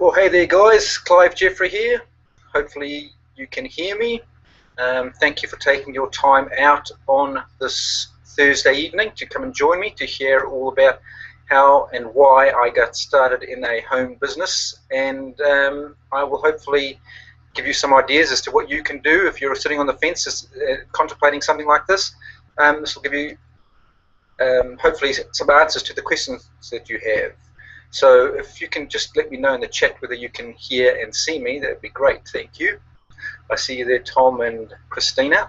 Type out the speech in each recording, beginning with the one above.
Well, hey there guys, Clive Jeffrey here. Hopefully you can hear me. Thank you for taking your time out on this Thursday evening to come and join me to hear all about how and why I got started in a home business, and I will hopefully give you some ideas as to what you can do if you're sitting on the fence contemplating something like this. This will give you hopefully some answers to the questions that you have. So if you can just let me know in the chat whether you can hear and see me, that would be great. Thank you. I see you there, Tom and Christina.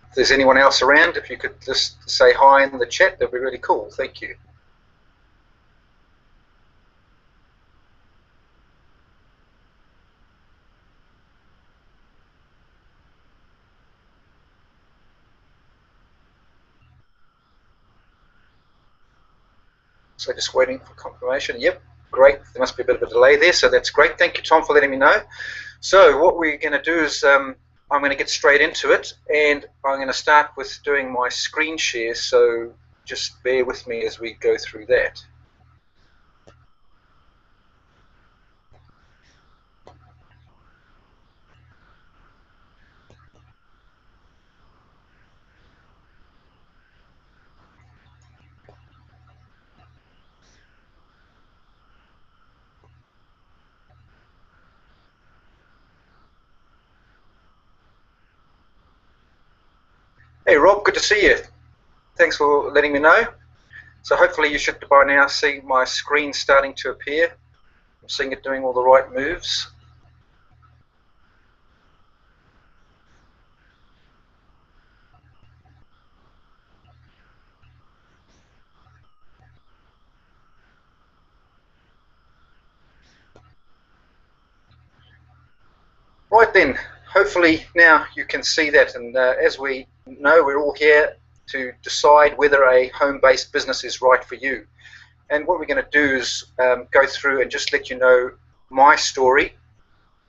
If there's anyone else around, if you could just say hi in the chat, that would be really cool. Thank you. So just waiting for confirmation. Yep, great. There must be a bit of a delay there, so that's great. Thank you, Tom, for letting me know. So what we're going to do is I'm going to get straight into it, and I'm going to start with doing my screen share, so just bear with me as we go through that. Hey Rob, good to see you. Thanks for letting me know. So hopefully you should by now see my screen starting to appear. I'm seeing it doing all the right moves. Right then, hopefully now you can see that, and as we know, we're all here to decide whether a home-based business is right for you. And what we're going to do is go through and just let you know my story.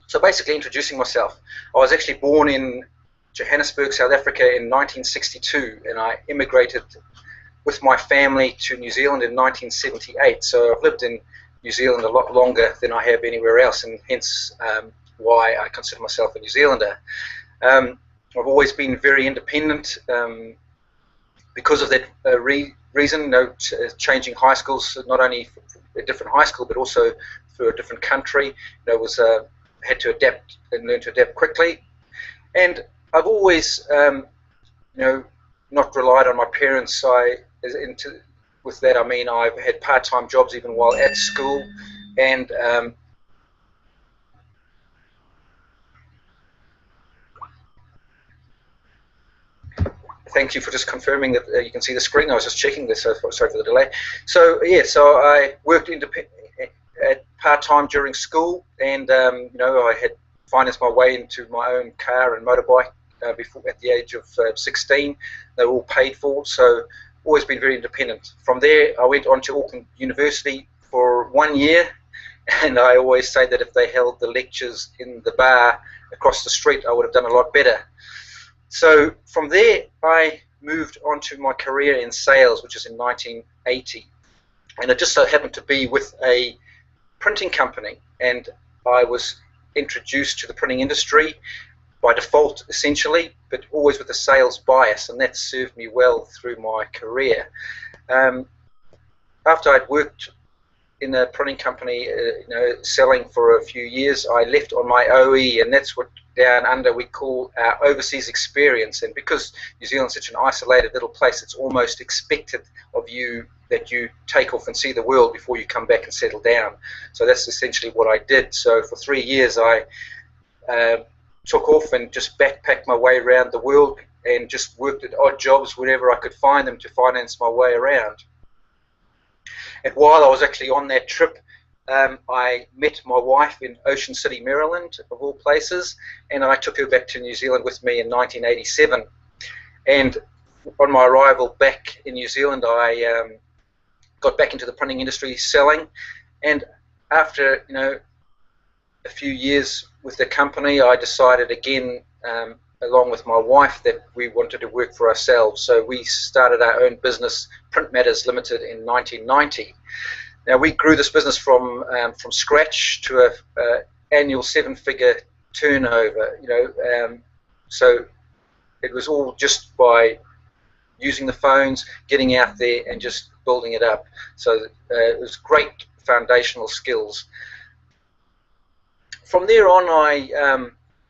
So basically introducing myself. I was actually born in Johannesburg, South Africa in 1962, and I immigrated with my family to New Zealand in 1978. So I've lived in New Zealand a lot longer than I have anywhere else, and hence why I consider myself a New Zealander. I've always been very independent because of that reason. You know, changing high schools, not only a different high school, but also through a different country. You know, had to adapt and learn to adapt quickly. And I've always, you know, not relied on my parents. With that, I mean I've had part-time jobs even while at school, and thank you for just confirming that you can see the screen. I was just checking this, so sorry for the delay. So yeah, so I worked at part-time during school, and you know, I had financed my way into my own car and motorbike before at the age of 16. They were all paid for, so always been very independent. From there, I went on to Auckland University for 1 year, and I always say that if they held the lectures in the bar across the street, I would have done a lot better. So from there, I moved on to my career in sales, which is in 1980. And it just so happened to be with a printing company. And I was introduced to the printing industry by default, essentially, but always with a sales bias. And that served me well through my career. After I'd worked in a printing company, you know, selling for a few years, I left on my OE, and that's what down under we call our overseas experience. And because New Zealand's such an isolated little place, it's almost expected of you that you take off and see the world before you come back and settle down. So that's essentially what I did. So for 3 years I took off and just backpacked my way around the world and just worked at odd jobs wherever I could find them to finance my way around. And while I was actually on that trip, I met my wife in Ocean City, Maryland, of all places, and I took her back to New Zealand with me in 1987. And on my arrival back in New Zealand, I got back into the printing industry selling, and after, you know, a few years with the company, I decided again, along with my wife, that we wanted to work for ourselves. So we started our own business, Print Matters Limited, in 1990. Now we grew this business from scratch to a annual 7-figure turnover. So it was all just by using the phones, getting out there, and just building it up. So it was great foundational skills. From there on, I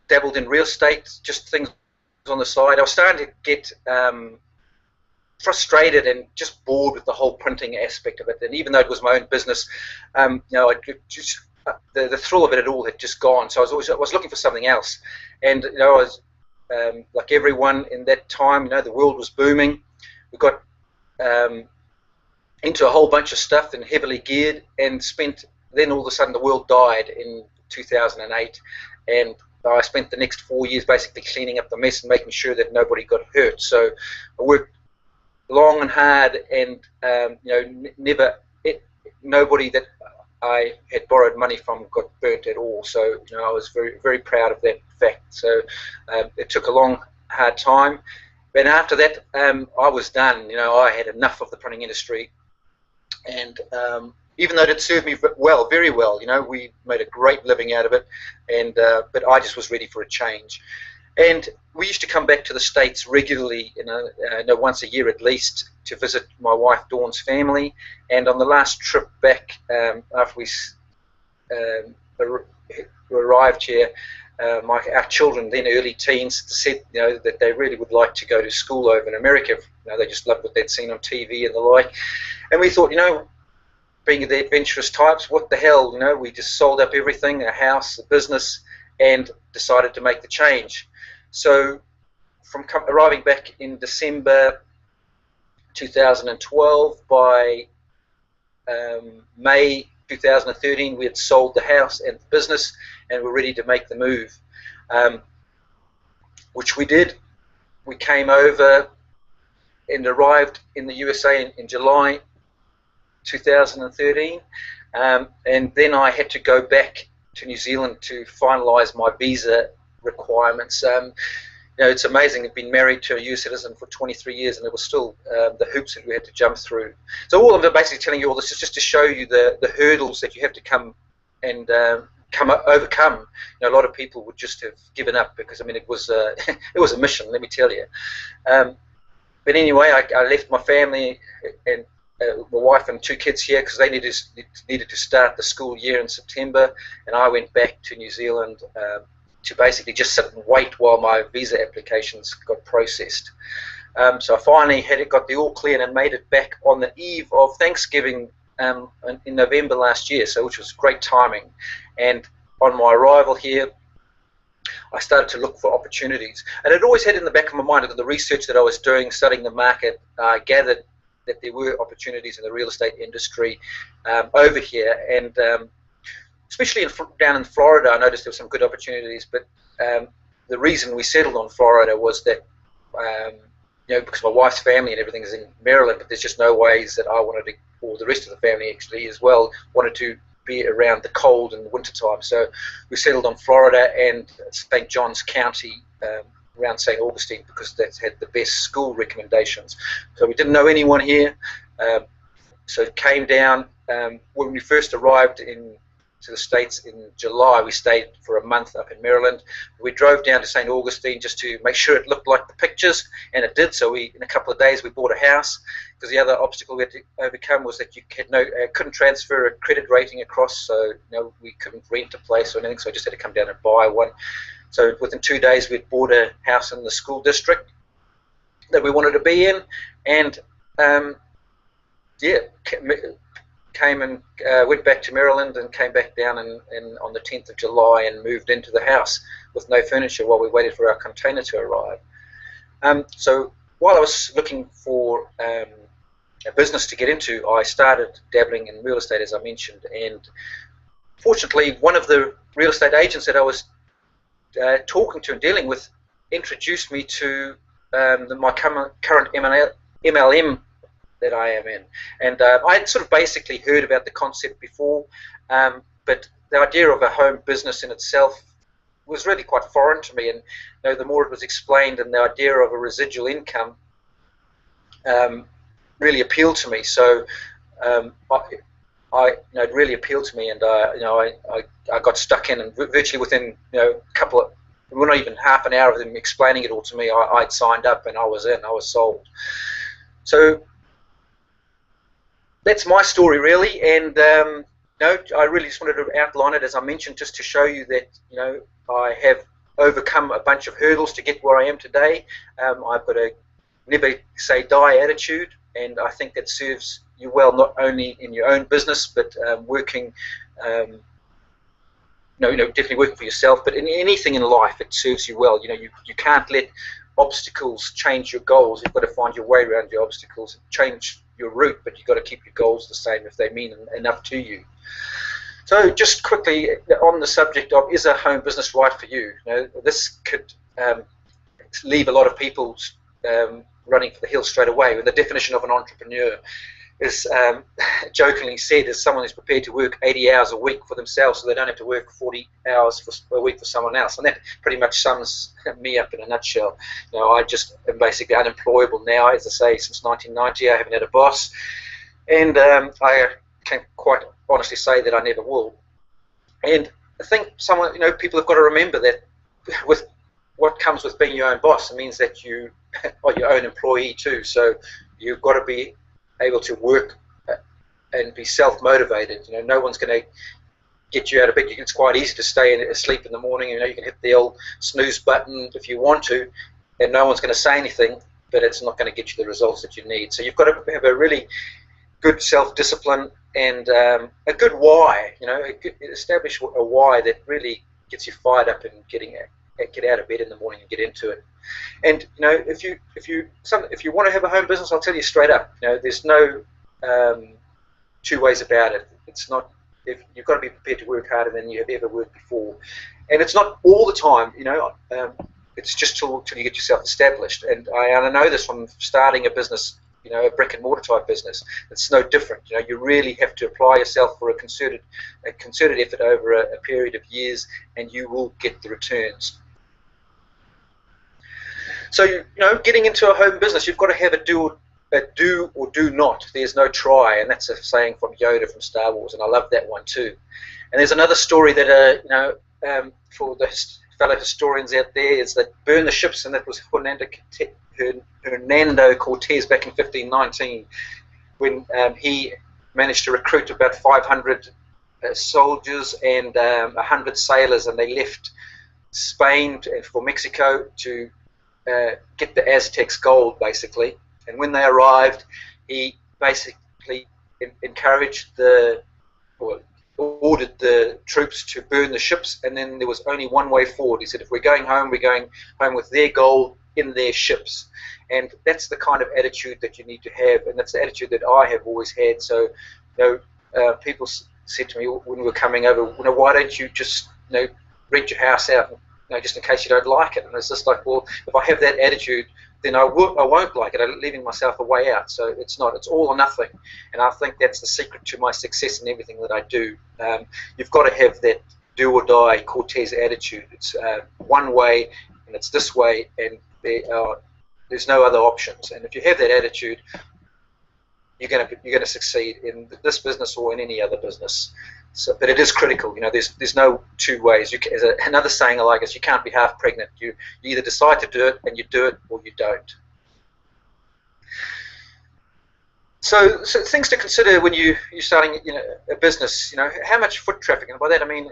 dabbled in real estate, just things on the side. I was starting to get frustrated and just bored with the whole printing aspect of it. And even though it was my own business, the thrill of it all had just gone. So I was looking for something else. And I was like everyone in that time. The world was booming. We got into a whole bunch of stuff and heavily geared, and then all of a sudden the world died in 2008, and I spent the next 4 years basically cleaning up the mess and making sure that nobody got hurt. So I worked long and hard, and nobody that I had borrowed money from got burnt at all. So I was very, very proud of that fact. So it took a long, hard time, but after that I was done. I had enough of the printing industry, and even though it served me well, very well, we made a great living out of it, and but I just was ready for a change. And we used to come back to the States regularly, once a year at least, to visit my wife Dawn's family. And on the last trip back, after we arrived here, our children, then early teens, said that they really would like to go to school over in America. They just loved what they'd seen on TV and the like. And we thought, being the adventurous types, what the hell, we just sold up everything, our house, the business, and decided to make the change. So from arriving back in December 2012, by May 2013, we had sold the house and the business, and were ready to make the move, which we did. We came over and arrived in the USA in July 2013, and then I had to go back to New Zealand to finalise my visa requirements. It's amazing. I've been married to a US citizen for 23 years, and there was still the hoops that we had to jump through. So all I'm basically telling you all this is just to show you the hurdles that you have to come and overcome. A lot of people would just have given up, because it was it was a mission, let me tell you. But anyway, I left my family and my wife and 2 kids here, because they needed to start the school year in September, and I went back to New Zealand to basically just sit and wait while my visa applications got processed. So I finally got the all clear and made it back on the eve of Thanksgiving in November last year, which was great timing. And on my arrival here, I started to look for opportunities, and I'd always had in the back of my mind, that the research that I was doing, studying the market, I gathered that there were opportunities in the real estate industry over here, and especially down in Florida, I noticed there were some good opportunities. But the reason we settled on Florida was that because my wife's family and everything is in Maryland, but there's just no ways that I wanted to, or the rest of the family actually as well, wanted to be around the cold in the wintertime. So we settled on Florida and St. Johns County, around St. Augustine, because that's had the best school recommendations. So we didn't know anyone here, so it came down. When we first arrived to the States in July, we stayed for a month up in Maryland. We drove down to St. Augustine just to make sure it looked like the pictures, and it did. So in a couple of days we bought a house, because the other obstacle we had to overcome was that you couldn't transfer a credit rating across, so we couldn't rent a place or anything, so I just had to come down and buy one. So within 2 days we'd bought a house in the school district that we wanted to be in, and came and went back to Maryland, and came back down on the 10th of July and moved into the house with no furniture while we waited for our container to arrive. So while I was looking for a business to get into, I started dabbling in real estate, as I mentioned, and fortunately one of the real estate agents that I was talking to and dealing with introduced me to my current MLM that I am in. And I had sort of basically heard about the concept before, but the idea of a home business in itself was really quite foreign to me, and the more it was explained, and the idea of a residual income really appealed to me. So it really appealed to me, and I got stuck in, and virtually within a couple of, well, not even half an hour of them explaining it all to me, I'd signed up and I was in, I was sold. So that's my story really, and I really just wanted to outline it, as I mentioned, just to show you that I have overcome a bunch of hurdles to get where I am today. I've got a never say die attitude, and I think that serves you well, not only in your own business, but working, definitely working for yourself, but in anything in life, it serves you well. You can't let obstacles change your goals. You've got to find your way around your obstacles, change your route, but you've got to keep your goals the same if they mean enough to you. So just quickly on the subject of, is a home business right for you? This could leave a lot of people running for the hills straight away. And the definition of an entrepreneur is, jokingly said, is someone who's prepared to work 80 hours a week for themselves so they don't have to work 40 hours a week for someone else. And that pretty much sums me up in a nutshell. I just am basically unemployable now. As I say, since 1990 I haven't had a boss, and I can quite honestly say that I never will. And I think people have got to remember that with what comes with being your own boss, it means that you are your own employee too. So you've got to be able to work and be self-motivated. No one's going to get you out of bed. It's quite easy to stay asleep in the morning. You can hit the old snooze button if you want to, and no one's going to say anything, but it's not going to get you the results that you need. So you've got to have a really good self-discipline and a good why. Establish a why that really gets you fired up and get out of bed in the morning and get into it. And if you want to have a home business, I'll tell you straight up, there's no two ways about it. It's not, if you've got to be prepared to work harder than you have ever worked before, and it's not all the time. It's just till you get yourself established. And I know this from starting a business, a brick and mortar type business. It's no different. You really have to apply yourself for a concerted effort over a period of years, and you will get the returns. So, getting into a home business, you've got to have a do or do not. There's no try, and that's a saying from Yoda from Star Wars, and I love that one too. And there's another story that, for the fellow historians out there, is that burn the ships, and that was Hernando Cortez back in 1519, when he managed to recruit about 500 soldiers and 100 sailors, and they left Spain for Mexico to get the Aztecs' gold, basically. And when they arrived, he basically encouraged or ordered the troops to burn the ships, and then there was only one way forward. He said, if we're going home with their gold in their ships. And that's the kind of attitude that you need to have, and that's the attitude that I have always had. So, people said to me when we were coming over, why don't you just rent your house out, just in case you don't like it? And it's just like, well, if I have that attitude, then I won't like it. I'm leaving myself a way out. So it's all or nothing. And I think that's the secret to my success in everything that I do. You've got to have that do or die Cortez attitude. It's one way, and it's this way, and there's no other options. And if you have that attitude, you're going to succeed in this business or in any other business. So, but it is critical. There's no two ways. Another saying I like is, you can't be half pregnant. You either decide to do it and you do it, or you don't. So things to consider when you're starting a business. How much foot traffic, and by that I mean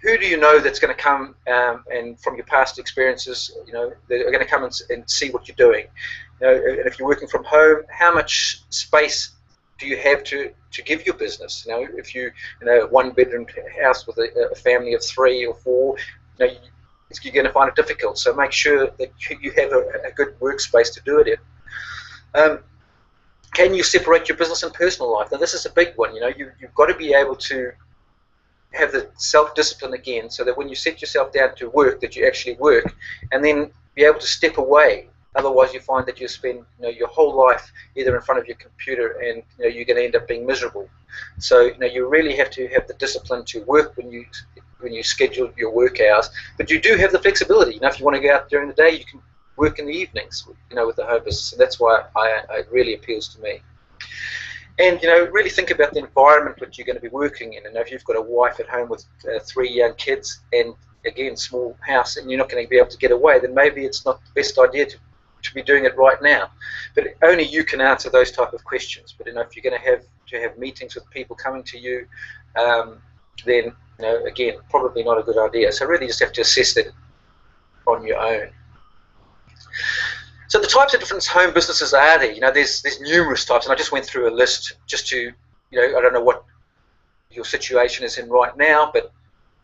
who do you know that's going to come and from your past experiences, they're going to come and see what you're doing. And if you're working from home, how much space do you have to give your business? If you one-bedroom house with a family of 3 or 4, you're going to find it difficult. So make sure that you have a good workspace to do it in. Can you separate your business and personal life? Now this is a big one. You've got to be able to have the self-discipline again, so that when you set yourself down to work, that you actually work, and then be able to step away. Otherwise, you find that you spend your whole life either in front of your computer, and you're going to end up being miserable. So you really have to have the discipline to work when you schedule your work hours. But you do have the flexibility. If you want to go out during the day, you can work in the evenings. With the home business, and that's why it really appeals to me. And really think about the environment that you're going to be working in. And if you've got a wife at home with 3 young kids and again small house, and you're not going to be able to get away, then maybe it's not the best idea to be doing it right now. But only you can answer those type of questions. But if you're going to have meetings with people coming to you, then again, probably not a good idea. So really just have to assess that on your own. So the types of different home businesses are there. There's numerous types, and I just went through a list just to, I don't know what your situation is in right now, but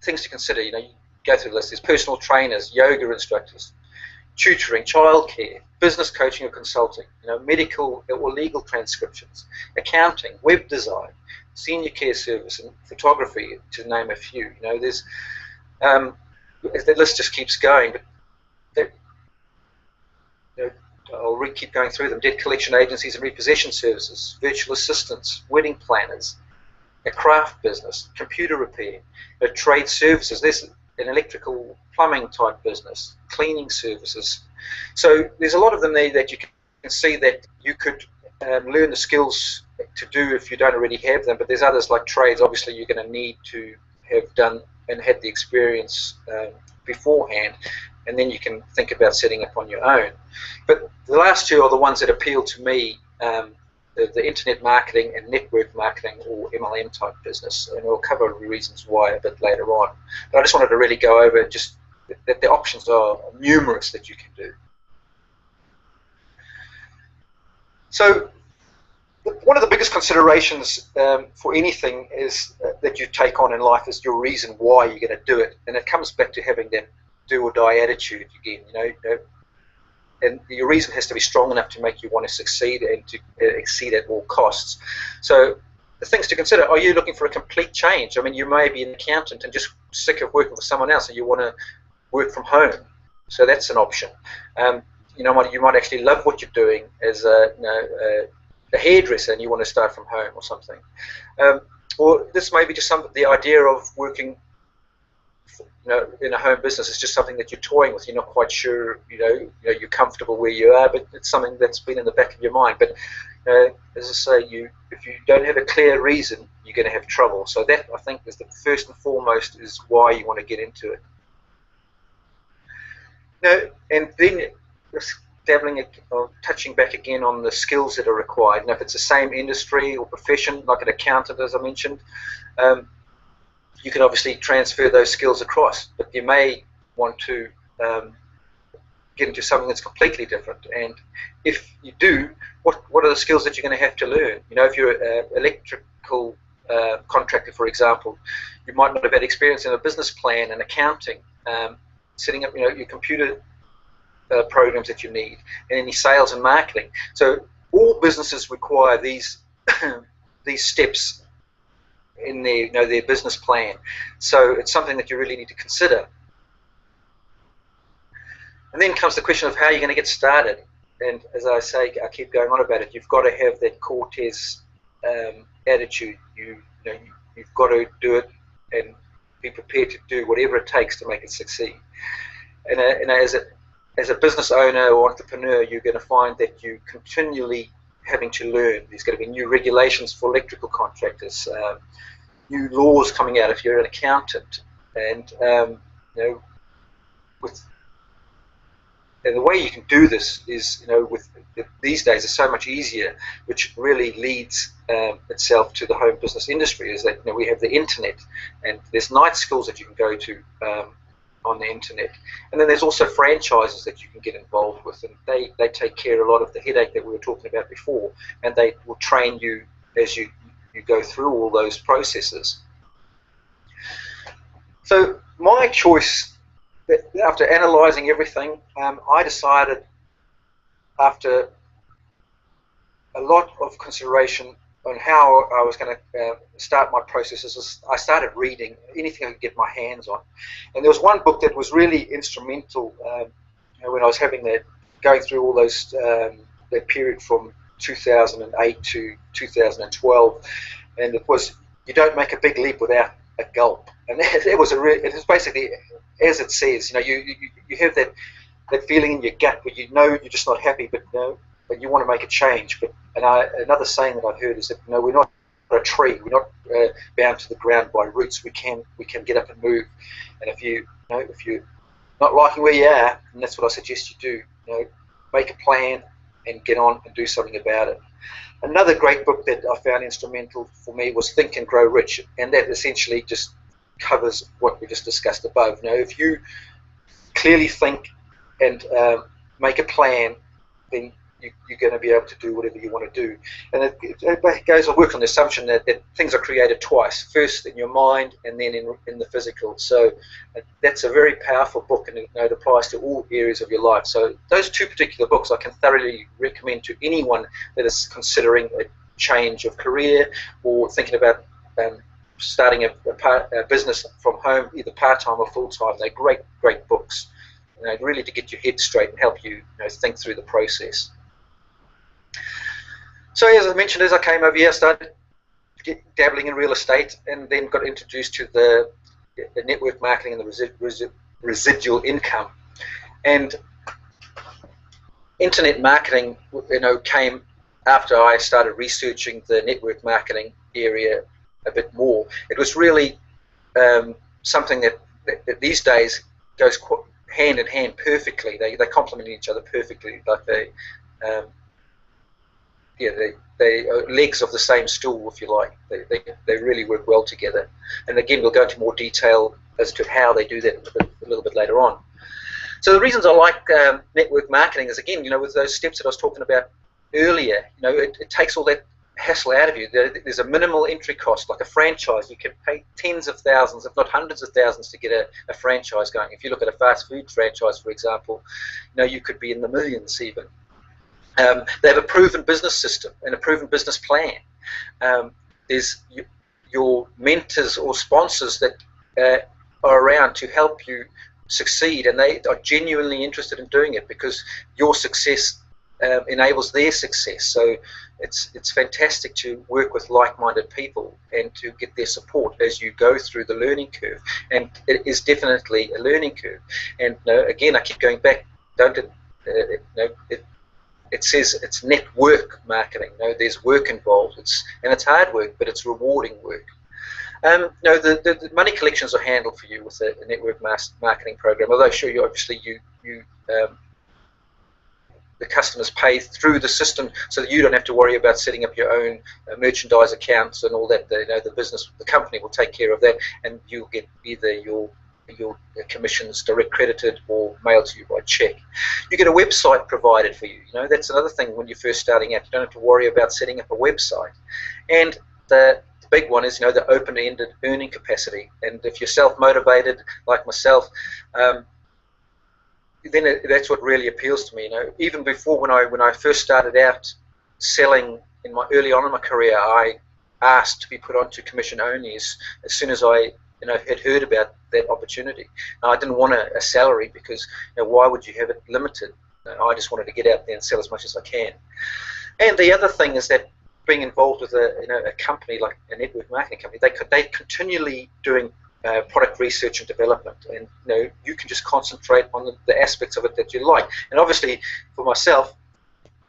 things to consider. You go through the list. There's personal trainers, yoga instructors, tutoring, childcare, business coaching or consulting, medical or legal transcriptions, accounting, web design, senior care service, and photography, to name a few. There's the list just keeps going, but I'll keep going through them. Debt collection agencies and repossession services, virtual assistants, wedding planners, a craft business, computer repair, trade services. There's an electrical plumbing type business, cleaning services. So there's a lot of them there that you can see that you could learn the skills to do if you don't already have them. But there's others like trades. Obviously, you're going to need to have done and had the experience beforehand, and then you can think about setting up on your own. But the last two are the ones that appeal to me, the internet marketing and network marketing, or MLM type business, and we'll cover the reasons why a bit later on. But I just wanted to really go over just that the options are numerous that you can do. So one of the biggest considerations for anything is that you take on in life is your reason why you're going to do it, and it comes back to having that do or die attitude again. And your reason has to be strong enough to make you want to succeed and to exceed at all costs. So the things to consider: are you looking for a complete change? I mean, you may be an accountant and just sick of working for someone else, and you want to work from home. So that's an option. You might actually love what you're doing as a hairdresser, and you want to start from home or something. Or this may be just the idea of working in a home business is just something that you're toying with. You're not quite sure, you're comfortable where you are, but it's something that's been in the back of your mind. But as I say, if you don't have a clear reason, you're going to have trouble. So that, I think, is the first and foremost is why you want to get into it. And then touching back again on the skills that are required. And if it's the same industry or profession, like an accountant, as I mentioned, you can obviously transfer those skills across, but you may want to get into something that's completely different. And if you do, what are the skills that you're going to have to learn? If you're an electrical contractor, for example, you might not have had experience in a business plan and accounting, setting up your computer programs that you need, and any sales and marketing. So all businesses require these these steps in their business plan. So it's something that you really need to consider. And then comes the question of how you're going to get started. And as I say, I keep going on about it. You've got to have that Cortez attitude. You've got to do it and be prepared to do whatever it takes to make it succeed. And as a business owner or entrepreneur, you're going to find that you continually having to learn. There's going to be new regulations for electrical contractors, new laws coming out if you're an accountant, and and the way you can do this is, with these days, is so much easier, which really leads itself to the home business industry. Is that we have the internet, and there's night schools that you can go to on the internet, and then there's also franchises that you can get involved with, and they take care of a lot of the headache that we were talking about before, and they will train you as you go through all those processes. So my choice, after analysing everything, I decided, after a lot of consideration on how I was going to start my processes, I started reading anything I could get my hands on. And there was one book that was really instrumental when I was going through all those, that period from 2008 to 2012, and it was You Don't Make a Big Leap Without a Gulp. And it was basically, as it says, you have that feeling in your gut where you're just not happy, but but you want to make a change. But another saying that I've heard is that we're not a tree. We're not bound to the ground by roots. We can get up and move. And if you're not liking where you are, and that's what I suggest you do, make a plan and get on and do something about it. Another great book that I found instrumental for me was Think and Grow Rich, and that essentially just covers what we just discussed above. If you clearly think and make a plan, then you're going to be able to do whatever you want to do. And it goes on work on the assumption that things are created twice, first in your mind and then in the physical. So that's a very powerful book, and it applies to all areas of your life. So those two particular books I can thoroughly recommend to anyone that is considering a change of career or thinking about starting a business from home, either part-time or full-time. They're great books, really to get your head straight and help you, think through the process. So as I mentioned, as I came over here, I started dabbling in real estate, and then got introduced to the network marketing and the residual income. And internet marketing, came after I started researching the network marketing area a bit more. It was really something that these days goes hand in hand perfectly. They complement each other perfectly, like they are legs of the same stool, if you like. They really work well together. And again, we'll go into more detail as to how they do that a little bit later on. So the reasons I like network marketing is, again, with those steps that I was talking about earlier, it takes all that hassle out of you. There's a minimal entry cost. Like a franchise, you can pay tens of thousands, if not hundreds of thousands, to get a franchise going. If you look at a fast food franchise, for example, you could be in the millions even. They have a proven business system and a proven business plan. There's your mentors or sponsors that are around to help you succeed, and they are genuinely interested in doing it because your success enables their success. So it's fantastic to work with like-minded people and to get their support as you go through the learning curve. And it is definitely a learning curve. And again, I keep going back. It says it's network marketing. There's work involved. And it's hard work, but it's rewarding work. The money collections are handled for you with a network marketing program. Although, sure, the customers pay through the system, so that you don't have to worry about setting up your own merchandise accounts and all that. The company will take care of that, and you'll get either your commissions direct credited or mailed to you by check. You get a website provided for you. That's another thing when you're first starting out. You don't have to worry about setting up a website. And the big one is, the open-ended earning capacity. And if you're self-motivated like myself, then that's what really appeals to me. Even before, when I first started out selling early on in my career, I asked to be put onto commission only as soon as I had heard about that opportunity. Now, I didn't want a salary because why would you have it limited? I just wanted to get out there and sell as much as I can. And the other thing is that being involved with a company like a network marketing company, they continually doing product research and development, and you can just concentrate on the aspects of it that you like. And obviously, for myself,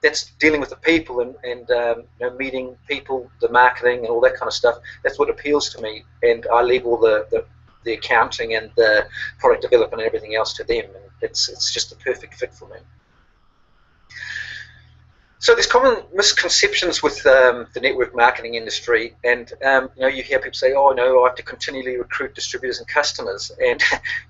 that's dealing with the people and meeting people, the marketing and all that kind of stuff. That's what appeals to me, and I leave all the accounting and the product development and everything else to them. And it's just a perfect fit for me. So there's common misconceptions with the network marketing industry, and you hear people say, "Oh no, I have to continually recruit distributors and customers." And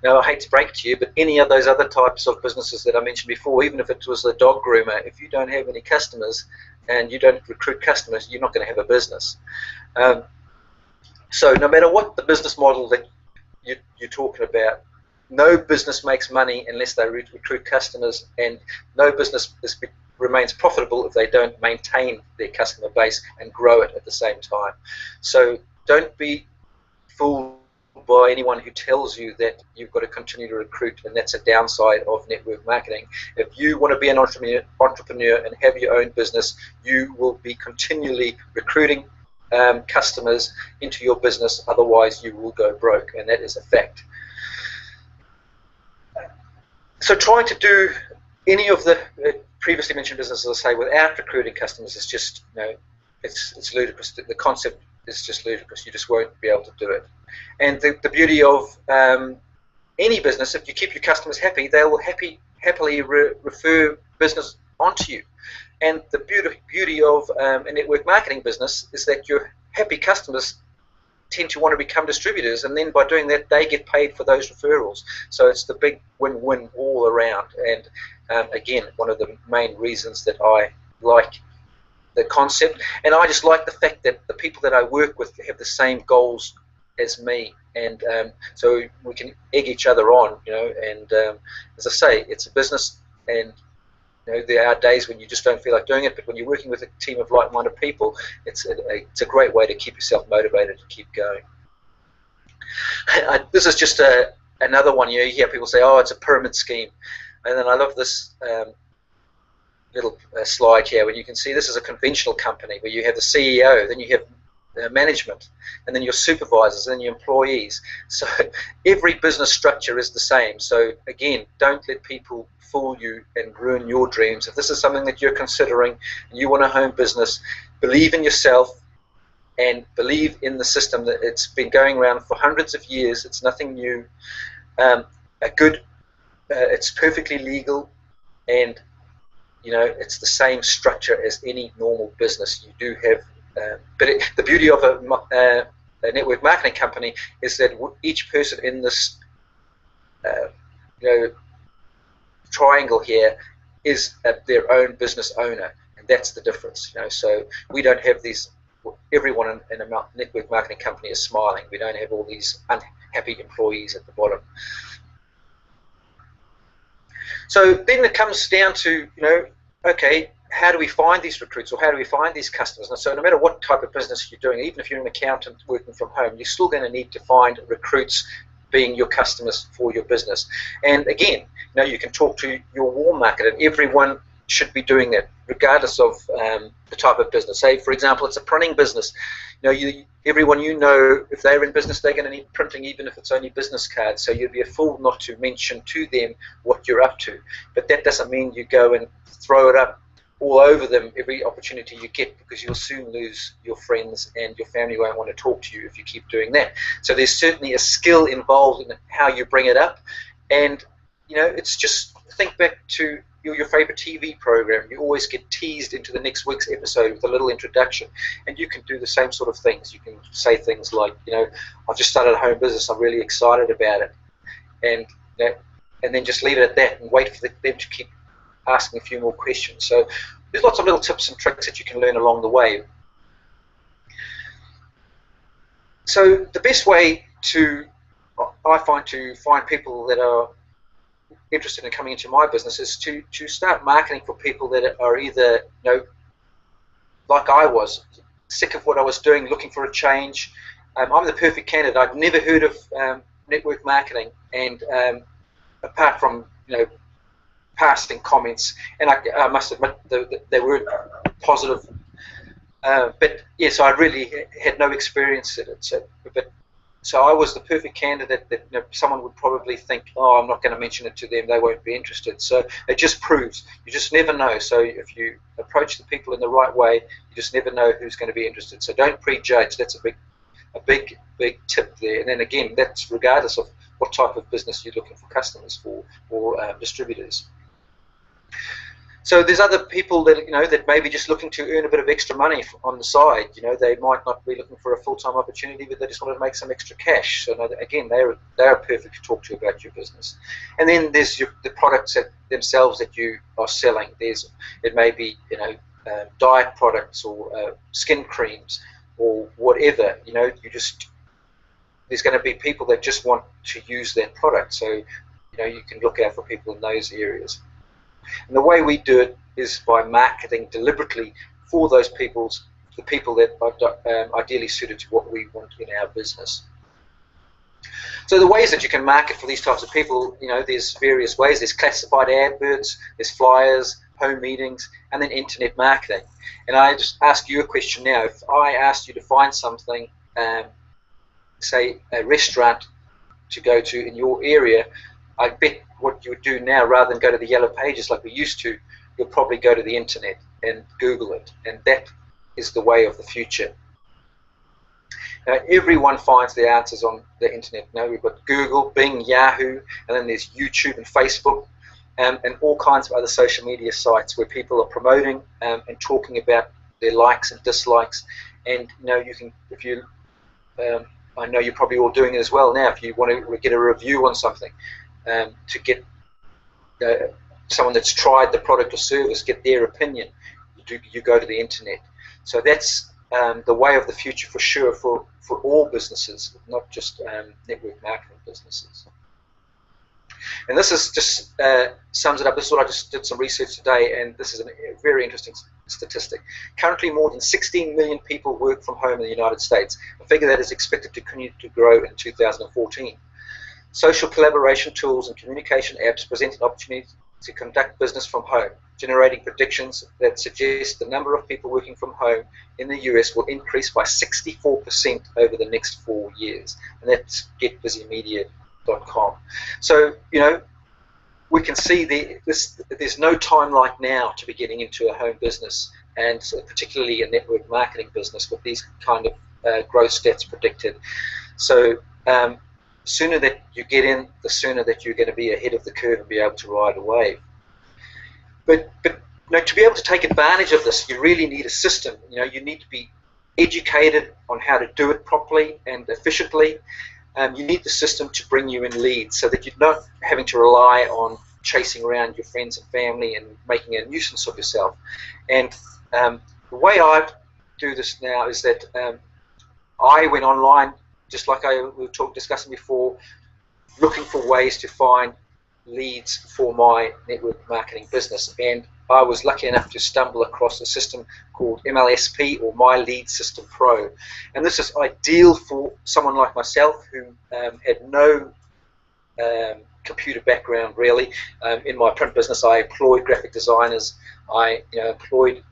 I hate to break it to you, but any of those other types of businesses that I mentioned before, even if it was a dog groomer, if you don't have any customers and you don't recruit customers, you're not going to have a business. So no matter what the business model that you're talking about, no business makes money unless they recruit customers, and no business remains profitable if they don't maintain their customer base and grow it at the same time. So don't be fooled by anyone who tells you that you've got to continue to recruit, and that's a downside of network marketing. If you want to be an entrepreneur and have your own business, you will be continually recruiting customers into your business, otherwise you will go broke, and that is a fact. So trying to do any of the previously mentioned businesses, as I say, without recruiting customers is just, it's ludicrous. The concept is just ludicrous. You just won't be able to do it. And the beauty of any business, if you keep your customers happy, they will happily refer business onto you. And the beauty of a network marketing business is that your happy customers tend to want to become distributors, and then by doing that they get paid for those referrals. So it's the big win-win all around. And again, one of the main reasons that I like the concept, and I just like the fact that the people that I work with have the same goals as me, and so we can egg each other on, and as I say, it's a business, and there are days when you just don't feel like doing it, but when you're working with a team of like-minded people, it's a great way to keep yourself motivated to keep going. This is just another one. You hear people say, oh, it's a pyramid scheme, and then I love this little slide here where you can see this is a conventional company where you have the CEO, then you have management, and then your supervisors, and then your employees. So every business structure is the same. So again, don't let people fool you and ruin your dreams. If this is something that you're considering and you want a home business, believe in yourself and believe in the system. That it's been going around for hundreds of years. It's nothing new. It's perfectly legal, and it's the same structure as any normal business. You do have but the beauty of a network marketing company is that each person in this triangle here is their own business owner, and that's the difference. So we don't have these. Everyone in a network marketing company is smiling. We don't have all these unhappy employees at the bottom. So then it comes down to okay, how do we find these recruits, or how do we find these customers? And so no matter what type of business you're doing, even if you're an accountant working from home, you're still going to need to find recruits being your customers for your business. And again, you can talk to your warm market, and everyone should be doing that regardless of the type of business. Say, for example, it's a printing business. Everyone if they're in business, they're going to need printing, even if it's only business cards. So you'd be a fool not to mention to them what you're up to. But that doesn't mean you go and throw it up all over them every opportunity you get, because you'll soon lose your friends and your family won't want to talk to you if you keep doing that. So there's certainly a skill involved in how you bring it up. And it's just, think back to your favorite TV program. You always get teased into the next week's episode with a little introduction, and you can do the same sort of things. You can say things like, I've just started a home business, I'm really excited about it, and then just leave it at that and wait for them to keep asking a few more questions. So there's lots of little tips and tricks that you can learn along the way. So the best way I find to find people that are interested in coming into my business is to start marketing for people that are either, like I was, sick of what I was doing, looking for a change. I'm the perfect candidate. I'd never heard of network marketing, and apart from passing comments, and I must admit they weren't positive. But yes, I really had no experience in it. So I was the perfect candidate that someone would probably think, oh, I'm not going to mention it to them, they won't be interested. So it just proves, you just never know. So if you approach the people in the right way, you just never know who's going to be interested. So don't prejudge. That's a big tip there. And then again, that's regardless of what type of business you're looking for customers for, or distributors. So there's other people that that may be just looking to earn a bit of extra money on the side. They might not be looking for a full-time opportunity, but they just want to make some extra cash. So again, they are perfect to talk to about your business. And then there's the products themselves that you are selling. It may be diet products or skin creams or whatever. There's going to be people that just want to use that product. So you can look out for people in those areas. And the way we do it is by marketing deliberately for the people that are ideally suited to what we want in our business. So the ways that you can market for these types of people, there's various ways. There's classified adverts, there's flyers, home meetings, and then internet marketing. And I just ask you a question now. If I asked you to find something, say a restaurant to go to in your area, I bet what you would do now, rather than go to the yellow pages like we used to, you'll probably go to the internet and Google it, and that is the way of the future. Now, everyone finds the answers on the internet. Now, we've got Google, Bing, Yahoo, and then there's YouTube and Facebook, and all kinds of other social media sites where people are promoting and talking about their likes and dislikes. And you can, if you, I know you're probably all doing it as well now. If you want to get a review on something, to get someone that's tried the product or service, get their opinion, you go to the internet. So that's the way of the future for sure for all businesses, not just network marketing businesses. And this is just sums it up. This is what I just did some research today, and this is a very interesting statistic. Currently, more than 16 million people work from home in the United States, a figure that is expected to continue to grow in 2014. Social collaboration tools and communication apps present an opportunity to conduct business from home, generating predictions that suggest the number of people working from home in the US will increase by 64% over the next 4 years. And that's getbusymedia.com. So, we can see there's no time like now to be getting into a home business, and particularly a network marketing business with these kind of growth stats predicted. So the sooner that you get in, the sooner that you're going to be ahead of the curve and be able to ride a wave. But to be able to take advantage of this, you really need a system. You need to be educated on how to do it properly and efficiently. You need the system to bring you in leads so that you're not having to rely on chasing around your friends and family and making a nuisance of yourself. And the way I do this now is that I went online, just like we were discussing before, looking for ways to find leads for my network marketing business. And I was lucky enough to stumble across a system called MLSP, or My Lead System Pro. And this is ideal for someone like myself who had no computer background really. In my print business, I employed graphic designers, I employed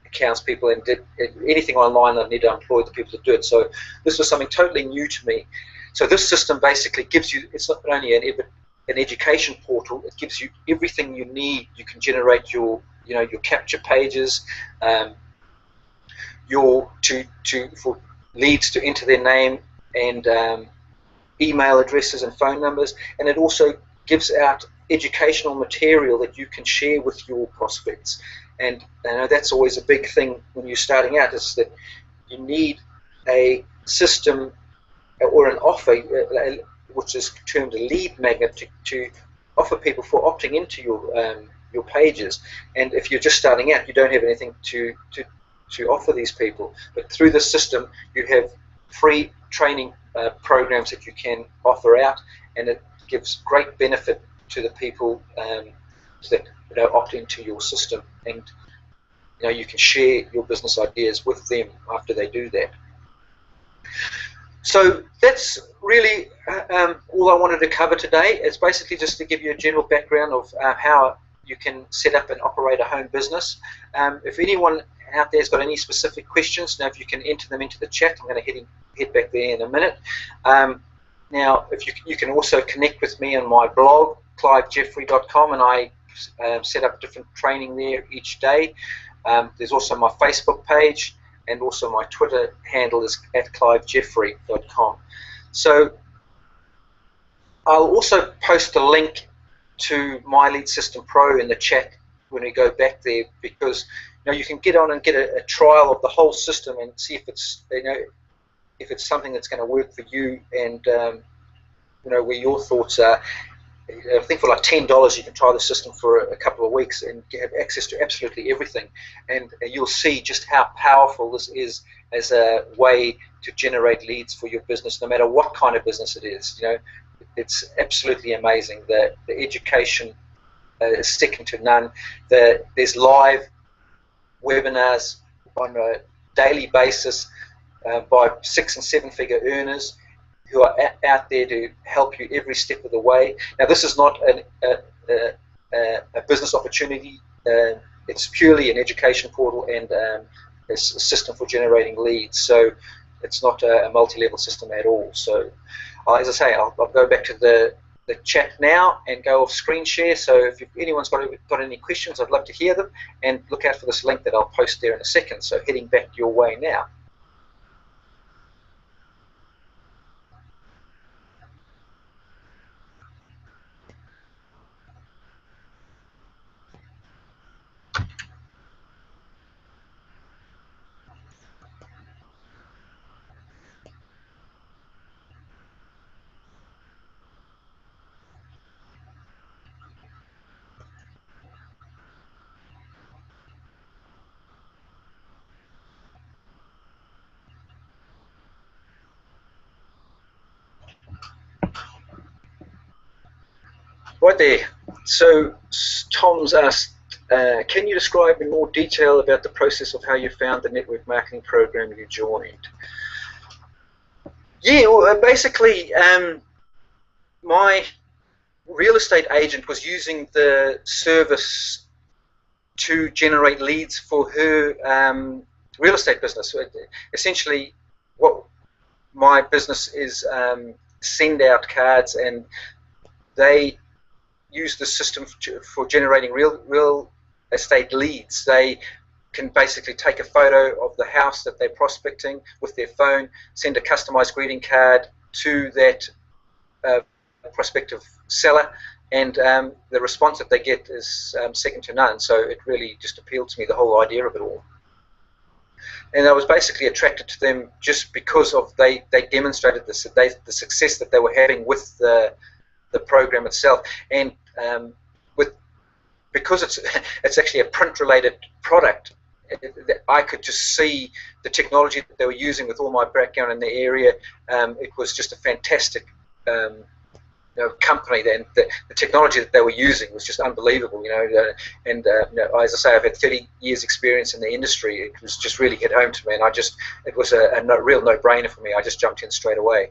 accounts people, and did anything online I need to employ the people to do it. So this was something totally new to me. So this system basically gives you, it's not only an education portal, it gives you everything you need. You can generate your capture pages, for leads to enter their name and email addresses and phone numbers, and it also gives out educational material that you can share with your prospects. And that's always a big thing when you're starting out, is that you need a system or an offer, which is termed a lead magnet, to offer people for opting into your pages. And if you're just starting out, you don't have anything to offer these people. But through this system, you have free training programs that you can offer out, and it gives great benefit to the people that opt into your system. And you can share your business ideas with them after they do that. So that's really all I wanted to cover today. It's basically just to give you a general background of how you can set up and operate a home business. If anyone out there has got any specific questions, now if you can enter them into the chat, I'm going to head back there in a minute. Now, if you can also connect with me on my blog, clivejeffrey.com, and I set up different training there each day. There's also my Facebook page, and also my Twitter handle is @clivejeffrey.com. So I'll also post a link to My Lead System Pro in the chat when we go back there, because you can get on and get a trial of the whole system and see if it's if it's something that's going to work for you, and where your thoughts are. I think for like $10 you can try the system for a couple of weeks and have access to absolutely everything, and you'll see just how powerful this is as a way to generate leads for your business, no matter what kind of business it is. It's absolutely amazing. The education is second to none. There's live webinars on a daily basis by 6- and 7-figure earners who are out there to help you every step of the way. Now, this is not a business opportunity. It's purely an education portal and a system for generating leads. So it's not a multi-level system at all. So as I say, I'll go back to the the chat now and go off screen share. So if anyone's got any questions, I'd love to hear them. And look out for this link that I'll post there in a second. So heading back your way now. Right there. So Tom's asked, can you describe in more detail about the process of how you found the network marketing program you joined? Yeah, well, basically, my real estate agent was using the service to generate leads for her real estate business. So essentially, what my business is send out cards, and they use the system for generating real estate leads. They can basically take a photo of the house that they're prospecting with their phone, send a customized greeting card to that prospective seller, and the response that they get is second to none. So it really just appealed to me, the whole idea of it all. And I was basically attracted to them just because of they demonstrated the success that they were having with the program itself, and because it's actually a print-related product, I could just see the technology that they were using with all my background in the area. It was just a fantastic company. Then the technology that they were using was just unbelievable, and as I say, I've had 30 years experience in the industry. It was just really hit home to me, and it was a real no-brainer for me. I just jumped in straight away.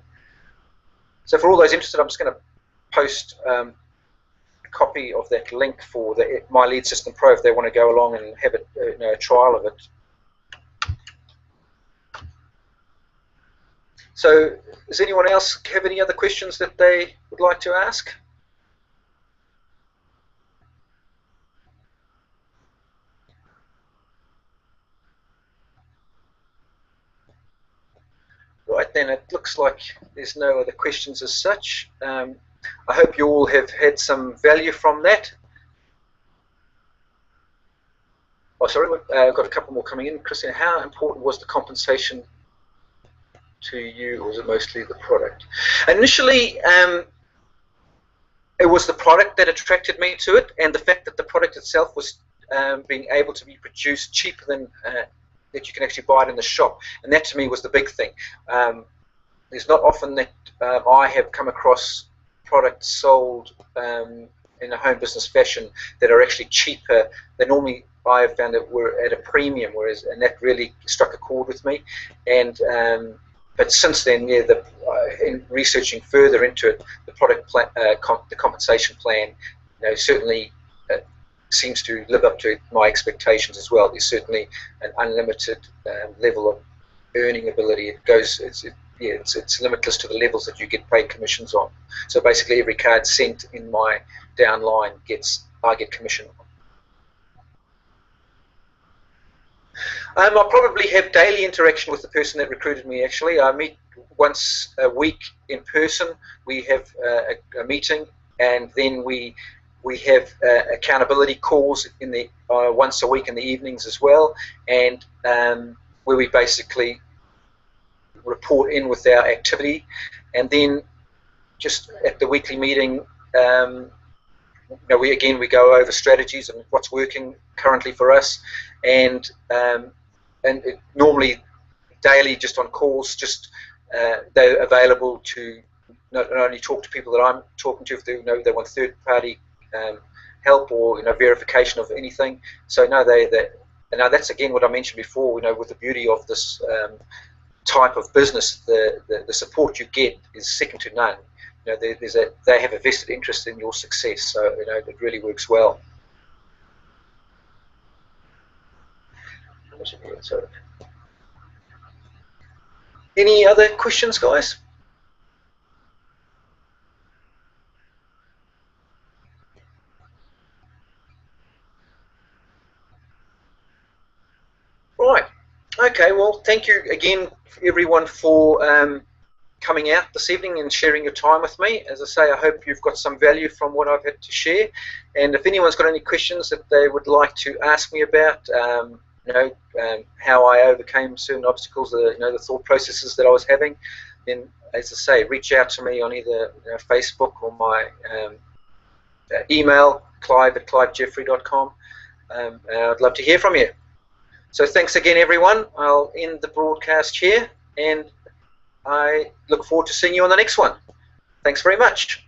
So for all those interested, I'm just going to post a copy of that link for the My Lead System Pro if they want to go along and have a trial of it. So does anyone else have any other questions that they would like to ask? Right, then it looks like there's no other questions as such. I hope you all have had some value from that. Oh, sorry, I've got a couple more coming in. Christina, how important was the compensation to you, or was it mostly the product? Initially, it was the product that attracted me to it, and the fact that the product itself was being able to be produced cheaper than that you can actually buy it in the shop, and that to me was the big thing. There's not often that I have come across products sold in a home business fashion that are actually cheaper than normally. I have found that we're at a premium, and that really struck a chord with me. And but since then, yeah, in researching further into it, the product the compensation plan, certainly seems to live up to my expectations as well. There's certainly an unlimited level of earning ability. It's limitless to the levels that you get paid commissions on. So basically, every card sent in my downline I get commission on. I probably have daily interaction with the person that recruited me. Actually, I meet once a week in person. We have a meeting, and then we have accountability calls in the once a week in the evenings as well, and where we basically report in with our activity, and then just at the weekly meeting, we go over strategies and what's working currently for us, and normally daily, just on calls, just they're available to not only talk to people that I'm talking to if they want third-party help or verification of anything. So that's again what I mentioned before. With the beauty of this type of business, the support you get is second to none. They have a vested interest in your success, so it really works well. Any other questions, guys? Okay, well, thank you again, everyone, for coming out this evening and sharing your time with me. As I say, I hope you've got some value from what I've had to share. And if anyone's got any questions that they would like to ask me about, how I overcame certain obstacles, the thought processes that I was having, then, as I say, reach out to me on either Facebook or my email, clive@clivejeffrey.com. I'd love to hear from you. So thanks again, everyone. I'll end the broadcast here, and I look forward to seeing you on the next one. Thanks very much.